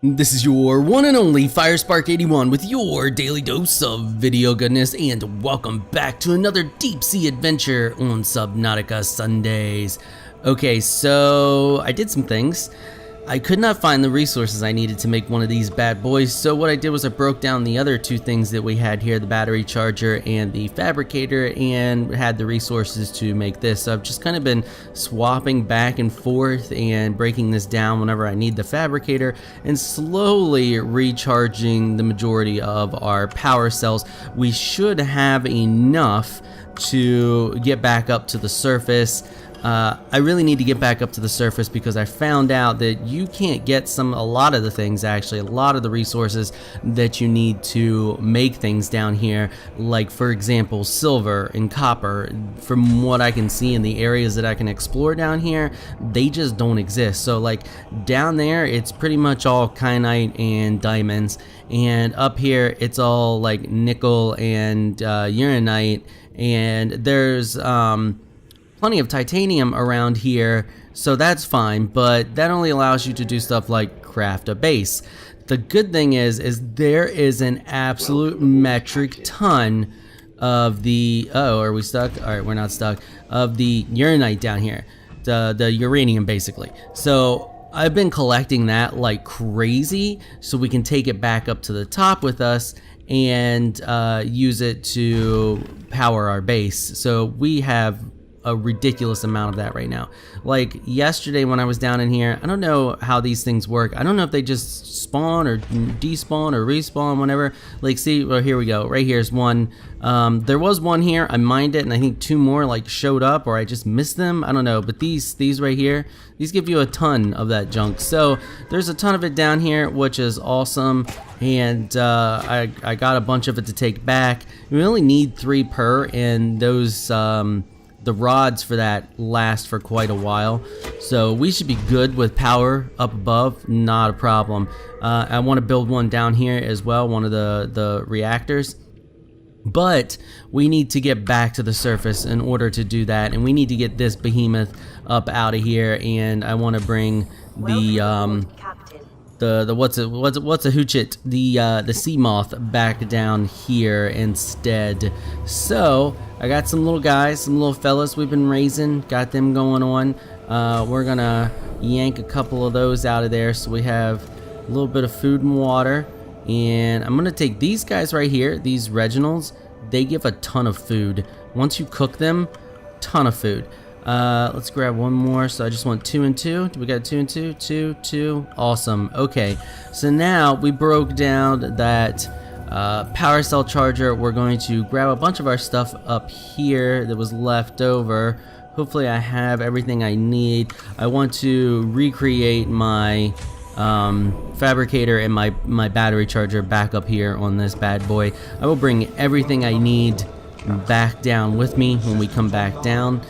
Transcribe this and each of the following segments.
This is your one and only FireSpark81 with your daily dose of video goodness, and welcome back to another deep sea adventure on Subnautica Sundays. Okay, so I did some things. I could not find the resources I needed to make one of these bad boys, so what I did was I broke down the other two things that we had here, the battery charger and the fabricator, and had the resources to make this. So I've just kind of been swapping back and forth and breaking this down whenever I need the fabricator, and slowly recharging the majority of our power cells. We should have enough to get back up to the surface. I really need to get back up to the surface because I found out that you can't get a lot of the resources that you need to make things down here, like for example silver and copper. From what I can see in the areas that I can explore down here, they just don't exist. So like down there it's pretty much all kyanite and diamonds, and up here it's all like nickel and uranite, and there's plenty of titanium around here, so that's fine, but that only allows you to do stuff like craft a base. The good thing is there is an absolute metric ton of the, oh, are we stuck? Alright, we're not stuck. Of the uranite down here, the uranium basically. So I've been collecting that like crazy so we can take it back up to the top with us and use it to power our base. So we have a ridiculous amount of that right now. Like yesterday when I was down in here, I don't know how these things work. I don't know if they just spawn or despawn or respawn whenever. Like, see, well, here we go. Right here's one. There was one here. I mined it, and I think two more like showed up, or I just missed them. I don't know. But these right here, these give you a ton of that junk. So there's a ton of it down here, which is awesome. And I got a bunch of it to take back. We only need 3 per, and those the rods for that last for quite a while, so we should be good with power up above, not a problem. I want to build one down here as well, one of the reactors, but we need to get back to the surface in order to do that, and we need to get this behemoth up out of here. And I want to bring the what's a hoochit, the sea moth back down here instead. So I got some little guys, some little fellas we've been raising, got them going on. We're gonna yank a couple of those out of there so we have a little bit of food and water. And I'm gonna take these guys right here, these Reginalds. They give a ton of food. Once you cook them, ton of food. Let's grab one more. So I just want 2 and 2. Do we got 2 and 2? 2, 2. Awesome. Okay. So now we broke down that power cell charger. We're going to grab a bunch of our stuff up here that was left over. Hopefully I have everything I need. I want to recreate my fabricator and my battery charger back up here on this bad boy. I will bring everything I need back down with me when we come back down.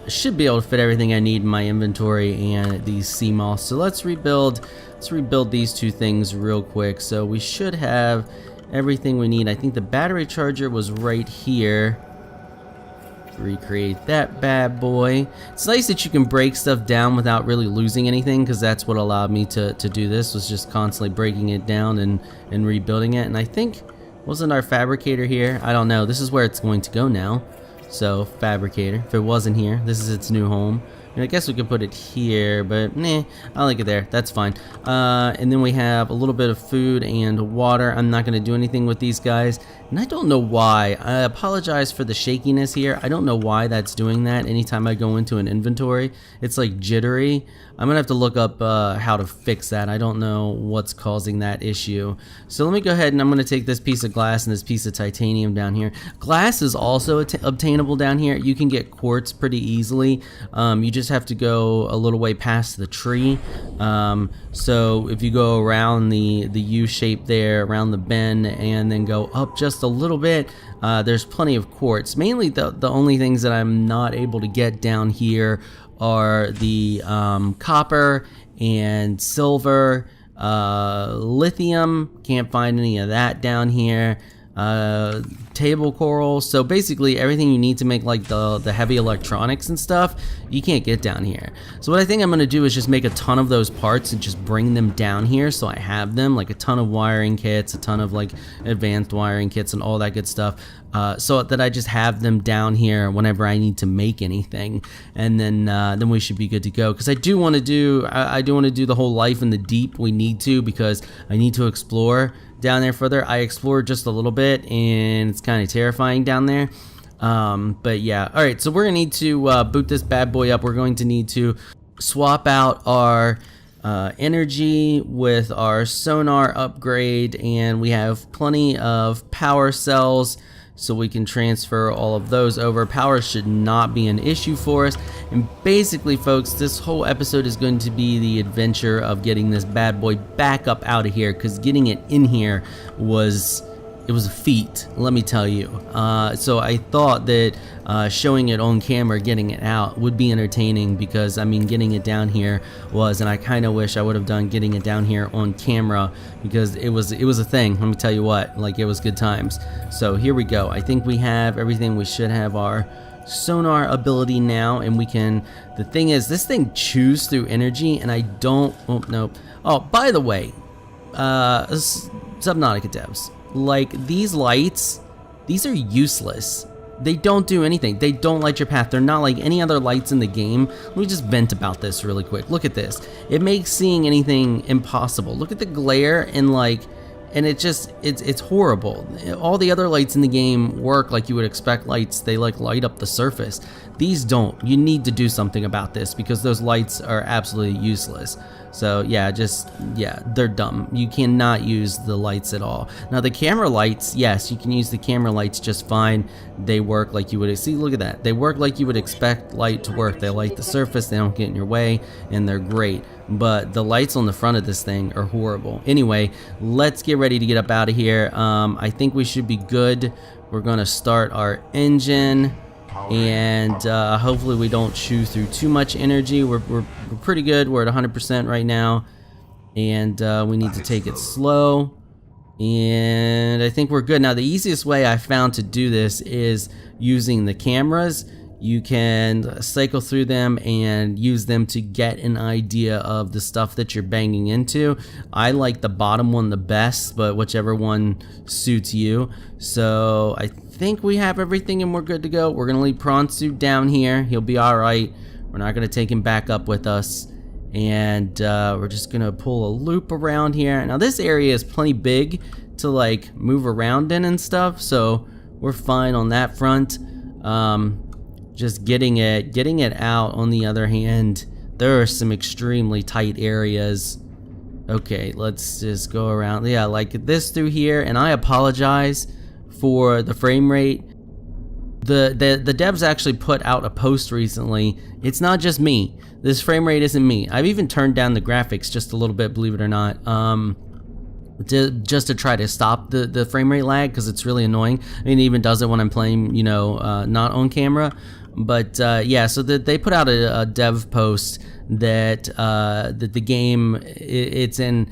Should be able to fit everything I need in my inventory and these sea moths. So let's rebuild these two things real quick. So we should have everything we need. I think the battery charger was right here. Recreate that bad boy. It's nice that you can break stuff down without really losing anything, because that's what allowed me to do this, was just constantly breaking it down and rebuilding it. And I think, wasn't our fabricator here? I don't know. This is where it's going to go now. So fabricator, if it wasn't here, this is its new home. And I guess we could put it here, but nah, I like it there. That's fine. And then we have a little bit of food and water. I'm not going to do anything with these guys, and I don't know why. I apologize for the shakiness here. I don't know why that's doing that. Anytime I go into an inventory, it's like jittery. I'm gonna have to look up how to fix that. I don't know what's causing that issue. So let me go ahead and I'm gonna take this piece of glass and this piece of titanium down here. Glass is also obtainable down here. You can get quartz pretty easily. You just have to go a little way past the tree. So if you go around the U shape there, around the bend, and then go up just a little bit, there's plenty of quartz. Mainly the only things that I'm not able to get down here are the copper and silver, lithium. Can't find any of that down here. table coral. So basically everything you need to make like the heavy electronics and stuff, you can't get down here. So what I think I'm gonna do is just make a ton of those parts and just bring them down here so I have them, like a ton of wiring kits, a ton of like advanced wiring kits and all that good stuff, so that I just have them down here whenever I need to make anything, and then we should be good to go. Because I do want to do the whole life in the deep. We need to, because I need to explore down there further. I explored just a little bit and it's kind of terrifying down there. But yeah, all right, so we're gonna need to boot this bad boy up. We're going to need to swap out our energy with our sonar upgrade, and we have plenty of power cells, so we can transfer all of those over. Power should not be an issue for us. And basically, folks, this whole episode is going to be the adventure of getting this bad boy back up out of here, because getting it in here was a feat, let me tell you. So I thought that showing it on camera, getting it out, would be entertaining, because I mean, getting it down here was, and I kind of wish I would have done getting it down here on camera, because it was a thing. Let me tell you what, like, it was good times. So here we go. I think we have everything. We should have our sonar ability now, and we can, the thing is, this thing chews through energy, and I don't, oh no, oh, by the way, Subnautica devs, like, these lights, these are useless. They don't do anything. They don't light your path. They're not like any other lights in the game. Let me just vent about this really quick. Look at this. It makes seeing anything impossible. Look at the glare, and like, and it just, it's horrible. All the other lights in the game work like you would expect lights. They like light up the surface. These don't. You need to do something about this, because those lights are absolutely useless. So yeah, they're dumb. You cannot use the lights at all. Now the camera lights, yes, you can use the camera lights just fine. They work like you would, see, look at that. They work like you would expect light to work. They light the surface, they don't get in your way, and they're great. But the lights on the front of this thing are horrible. Anyway, let's get ready to get up out of here. I think we should be good. We're gonna start our engine, and hopefully we don't chew through too much energy. We're pretty good. We're at 100% right now, and we need to take it slow, and I think we're good. Now the easiest way I found to do this is using the cameras. You can cycle through them and use them to get an idea of the stuff that you're banging into. I like the bottom one the best, but whichever one suits you. So I think we have everything and we're good to go. We're gonna leave Pronsu down here. He'll be all right. We're not gonna take him back up with us. And we're just gonna pull a loop around here. Now this area is plenty big to like move around in and stuff, so we're fine on that front. Just getting it out, on the other hand, there are some extremely tight areas. Okay, let's just go around. Yeah, like this through here, and I apologize for the frame rate. The devs actually put out a post recently. It's not just me. This frame rate isn't me. I've even turned down the graphics just a little bit, believe it or not. Just to try to stop the frame rate lag, because it's really annoying. I mean, it even does it when I'm playing, you know, not on camera. But yeah, so they put out a dev post that the game, it's in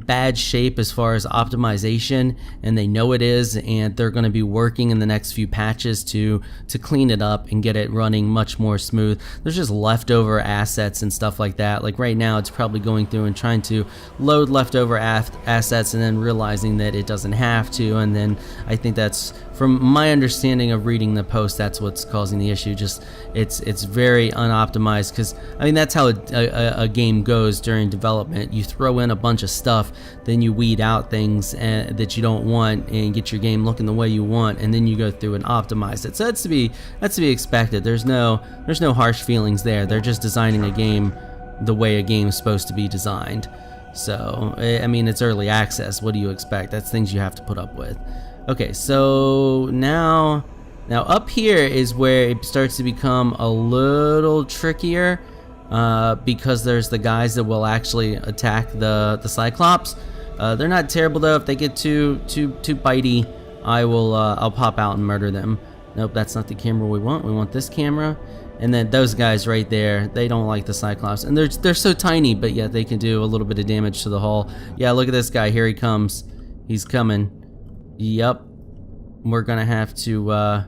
bad shape as far as optimization, and they know it is, and they're going to be working in the next few patches to clean it up and get it running much more smooth. There's just leftover assets and stuff like that. Like right now, it's probably going through and trying to load leftover assets and then realizing that it doesn't have to, and then I think that's, from my understanding of reading the post, that's what's causing the issue. Just it's very unoptimized, because I mean, that's how a game goes during development. You throw in a bunch of stuff, then you weed out things that you don't want and get your game looking the way you want, and then you go through and optimize it. So that's to be expected. There's no harsh feelings there. They're just designing a game the way a game is supposed to be designed. So I mean, it's early access. What do you expect? That's things you have to put up with. Okay, so now up here is where it starts to become a little trickier, because there's the guys that will actually attack the Cyclops. They're not terrible though. If they get too bitey, I'll pop out and murder them. Nope, that's not the camera we want. We want this camera. And then those guys right there, they don't like the Cyclops, and they're so tiny, but yet they can do a little bit of damage to the hull. Yeah, look at this guy. Here he comes. He's coming. Yep. we're gonna have to, oh,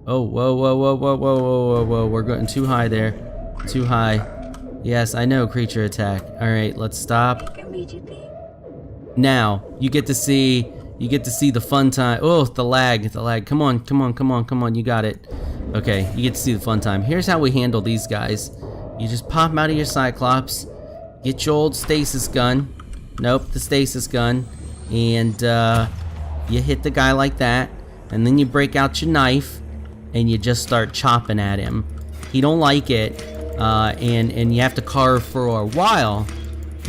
whoa, whoa, whoa, whoa, whoa, whoa, whoa, whoa, we're getting too high there. Too high. Yes, I know, creature attack. Alright, let's stop. Now, you get to see the fun time. Oh, the lag. Come on, come on, come on, come on, you got it. Okay, you get to see the fun time. Here's how we handle these guys. You just pop them out of your Cyclops, get your old stasis gun. Nope, the stasis gun. And you hit the guy like that, and then you break out your knife, and you just start chopping at him. He don't like it, and you have to carve for a while,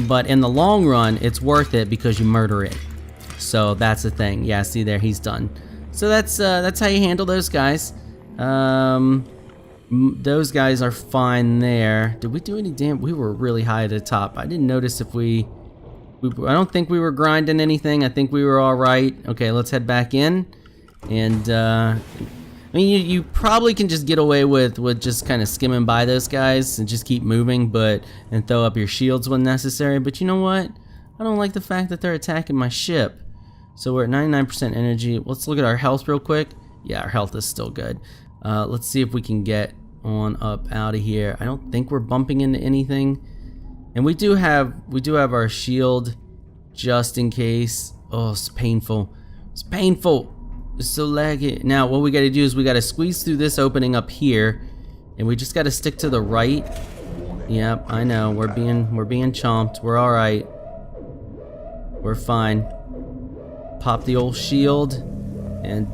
but in the long run, it's worth it because you murder it. So that's the thing. Yeah, see there, he's done. So that's how you handle those guys. Those guys are fine there. Did we do any damage? We were really high at the top. I didn't notice if I don't think we were grinding anything. I think we were all right. Okay, let's head back in. And I mean, you probably can just get away with just kind of skimming by those guys and just keep moving, and throw up your shields when necessary. But you know what? I don't like the fact that they're attacking my ship. So we're at 99% energy. Let's look at our health real quick. Yeah, our health is still good. Let's see if we can get on up out of here. I don't think we're bumping into anything. And we do have our shield just in case. Oh, it's painful. It's painful. It's so laggy. Now what we gotta do is we gotta squeeze through this opening up here, and we just gotta stick to the right. Yep, I know. We're being chomped. We're alright. We're fine. Pop the old shield. And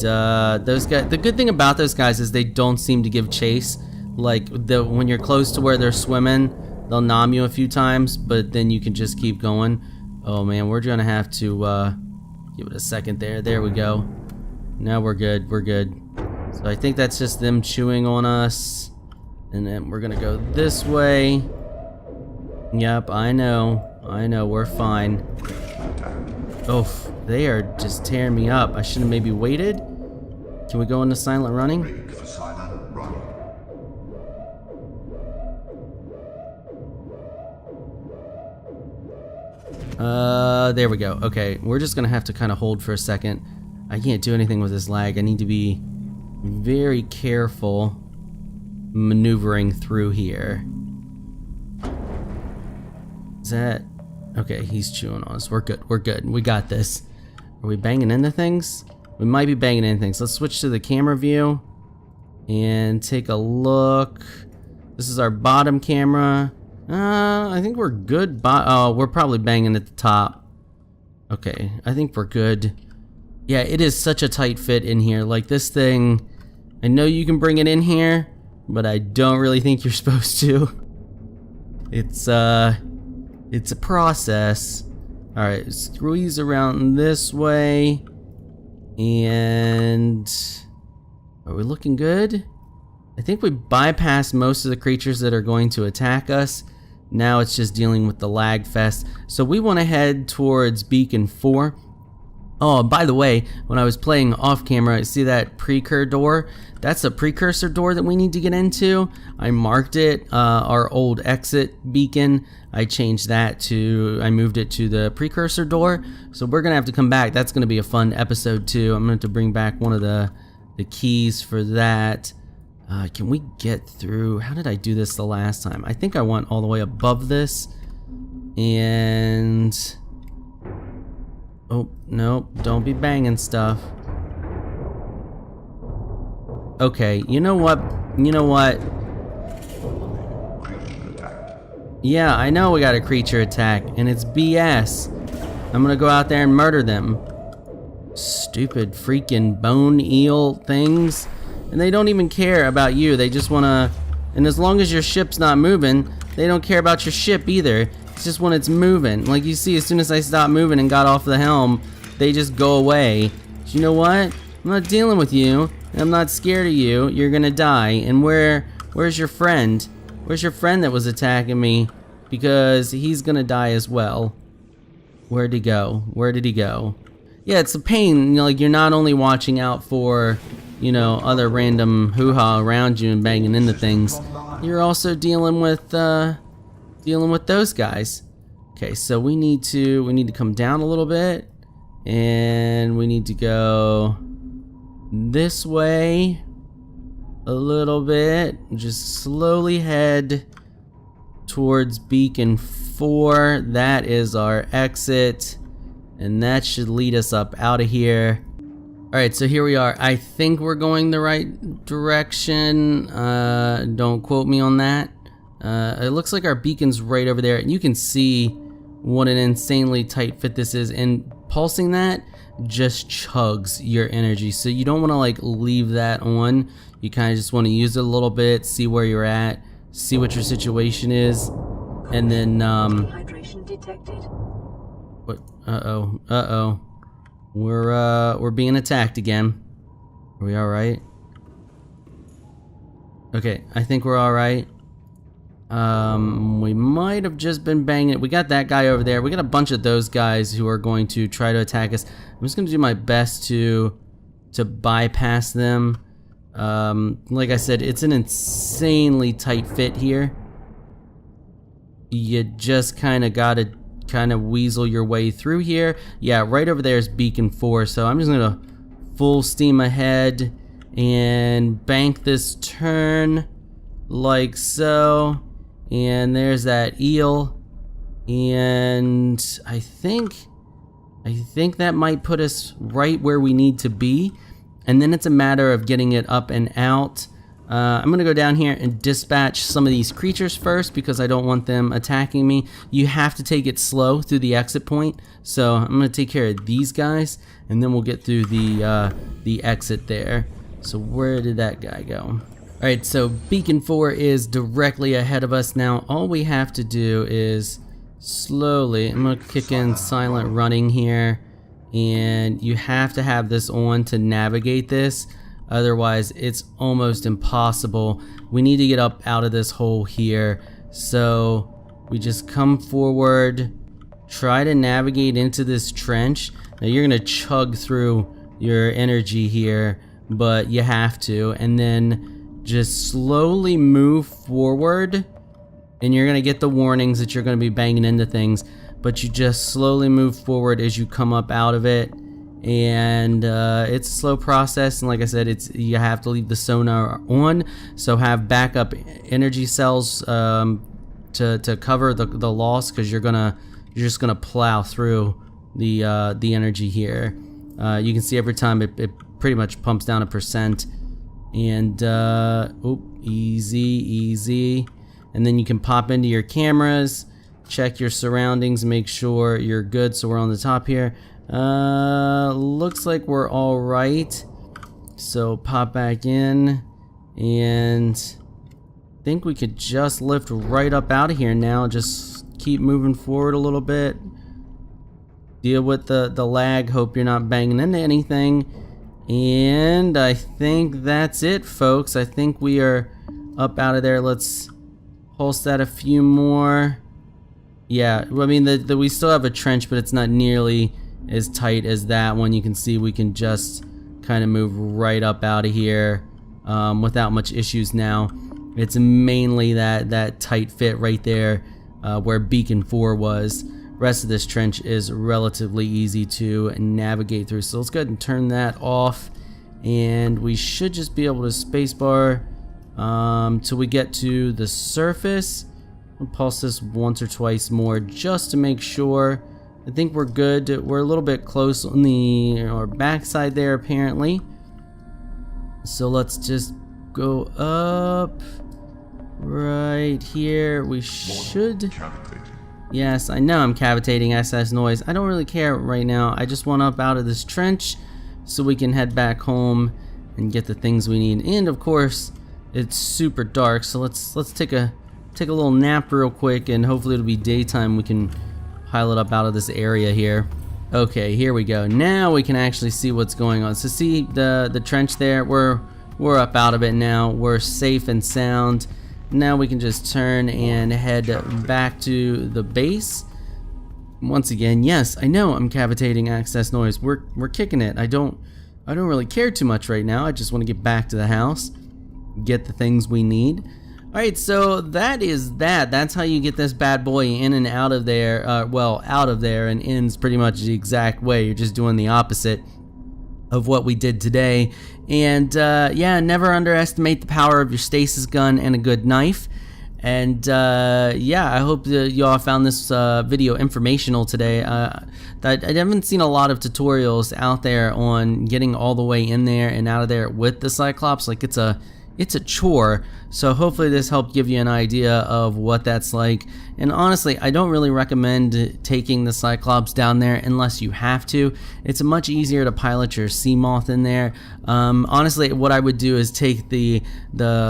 those guys, the good thing about those guys is they don't seem to give chase. Like when you're close to where they're swimming, they'll nom you a few times, but then you can just keep going. Oh man, we're gonna have to give it a second there. There we go. Now we're good. We're good. So I think that's just them chewing on us, and then we're gonna go this way. Yep, I know. We're fine. Oh, they are just tearing me up. I should have maybe waited. Can we go into silent running? There we go. Okay, we're just gonna have to kind of hold for a second. I can't do anything with this lag. I need to be very careful maneuvering through here. Is that... Okay, he's chewing on us. We're good. We're good. We got this. Are we banging into things? We might be banging into things. Let's switch to the camera view and take a look. This is our bottom camera. I think we're good. Oh, we're probably banging at the top. Okay, I think we're good. Yeah, it is such a tight fit in here. Like this thing, I know you can bring it in here, but I don't really think you're supposed to. It's a process. Alright, squeeze around this way. And are we looking good? I think we bypassed most of the creatures that are going to attack us. Now it's just dealing with the lag fest. So we want to head towards Beacon 4. Oh, by the way, when I was playing off camera, see that precursor door? That's a precursor door that we need to get into. I marked it, our old exit beacon. I changed that to, I moved it to the precursor door. So we're gonna have to come back. That's gonna be a fun episode too. I'm gonna have to bring back one of the keys for that. Can we get through? How did I do this the last time? I think I went all the way above this. And... oh, no, don't be banging stuff. Okay, you know what? Yeah, I know we got a creature attack, and it's BS. I'm gonna go out there and murder them. Stupid freaking bone eel things. And they don't even care about you. They just wanna... and as long as your ship's not moving, they don't care about your ship either. It's just when it's moving. Like you see, as soon as I stopped moving and got off the helm, they just go away. But you know what? I'm not dealing with you. I'm not scared of you. You're gonna die. And where's your friend? Where's your friend that was attacking me? Because he's gonna die as well. Where'd he go? Where did he go? Yeah, it's a pain. You know, like you're not only watching out for, you know, other random hoo-ha around you and banging into things. You're also dealing with those guys. Okay, so we need to come down a little bit, and we need to go this way a little bit. Just slowly head towards beacon 4. That is our exit, and that should lead us up out of here. Alright, so here we are. I think we're going the right direction. Don't quote me on that. It looks like our beacon's right over there, and you can see what an insanely tight fit this is, and pulsing that just chugs your energy, so you don't want to like leave that on. You kind of just want to use it a little bit, see where you're at, see what your situation is, and then Dehydration detected. what? Uh-oh. We're being attacked again. Are we all right? Okay, I think we're all right. We might have just been banging it. We got that guy over there. We got a bunch of those guys who are going to try to attack us. I'm just going to do my best to bypass them. Like I said, it's an insanely tight fit here. You just kind of got to weasel your way through here. Yeah, right over there is beacon 4, so I'm just going to full steam ahead and bank this turn like so. And there's that eel, and I think that might put us right where we need to be, and then it's a matter of getting it up and out. I'm gonna go down here and dispatch some of these creatures first because I don't want them attacking me. You have to take it slow through the exit point, so I'm gonna take care of these guys, and then we'll get through the exit there. So where did that guy go? Alright, so beacon 4 is directly ahead of us now. All we have to do is slowly, I'm going to kick in silent running here, and you have to have this on to navigate this, otherwise it's almost impossible. We need to get up out of this hole here, so we just come forward, try to navigate into this trench. Now you're going to chug through your energy here, but you have to, and then just slowly move forward, and you're gonna get the warnings that you're gonna be banging into things, but you just slowly move forward as you come up out of it, and it's a slow process, and like I said, you have to leave the sonar on, so have backup energy cells to cover the loss, because you're just gonna plow through the energy here. You can see every time it pretty much pumps down 1%. And easy, and then you can pop into your cameras, check your surroundings, make sure you're good. So we're on the top here. Looks like we're all right, so pop back in, and I think we could just lift right up out of here now. Just keep moving forward a little bit, deal with the lag, hope you're not banging into anything. And I think that's it, folks. I think we are up out of there. Let's pulse that a few more. Yeah, I mean, we still have a trench, but it's not nearly as tight as that one. You can see we can just kind of move right up out of here without much issues now. It's mainly that tight fit right there where beacon 4 was. Rest of this trench is relatively easy to navigate through, so let's go ahead and turn that off, and we should just be able to spacebar till we get to the surface. I'll pulse this once or twice more just to make sure. I think we're good. We're a little bit close on our backside there apparently, so let's just go up right here. We should. Yes, I know I'm cavitating SS noise. I don't really care right now. I just want up out of this trench so we can head back home and get the things we need. And of course, it's super dark, so let's take a little nap real quick, and hopefully it'll be daytime. We can pilot up out of this area here. Okay, here we go. Now we can actually see what's going on. So see the trench there? We're up out of it now. We're safe and sound. Now we can just turn and head back to the base. Once again, yes, I know I'm cavitating access noise. We're kicking it. I don't really care too much right now. I just want to get back to the house, get the things we need. Alright, so that is that. That's how you get this bad boy in and out of there. Well, out of there, and in's pretty much the exact way. You're just doing the opposite. of what we did today. And yeah, never underestimate the power of your stasis gun and a good knife. And yeah, I hope that y'all found this video informational today. That I haven't seen a lot of tutorials out there on getting all the way in there and out of there with the Cyclops. Like it's a chore. So hopefully this helped give you an idea of what that's like. And honestly, I don't really recommend taking the Cyclops down there unless you have to. It's much easier to pilot your Seamoth in there. Honestly, what I would do is take the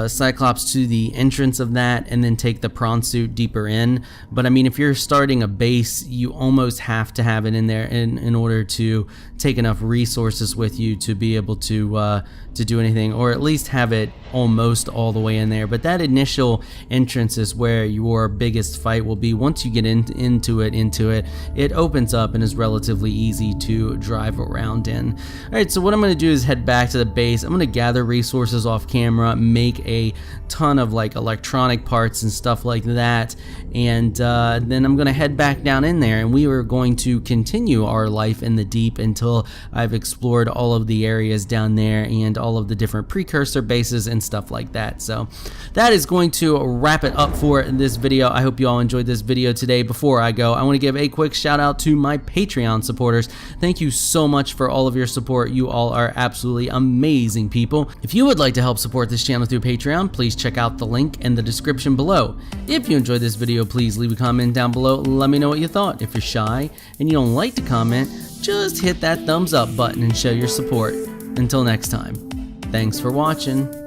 Cyclops to the entrance of that and then take the prawn suit deeper in. But I mean, if you're starting a base, you almost have to have it in there in order to take enough resources with you to be able to do anything, or at least have it almost all the way in there. But that initial entrance is where your biggest fight will be. Once you get into it, it opens up and is relatively easy to drive around in. Alright, so what I'm going to do is head back to the base. I'm going to gather resources off camera, make a ton of like electronic parts and stuff like that, and then I'm going to head back down in there, and we are going to continue our life in the deep until I've explored all of the areas down there and all of the different precursor bases and stuff like that. So that is going to wrap it up for this video. I hope you all enjoyed this video today. Before I go, I want to give a quick shout out to my Patreon supporters. Thank you so much for all of your support. You all are absolutely amazing people. If you would like to help support this channel through Patreon, please check out the link in the description below. If you enjoyed this video, please leave a comment down below. Let me know what you thought. If you're shy and you don't like to comment, just hit that thumbs up button and show your support. Until next time, thanks for watching.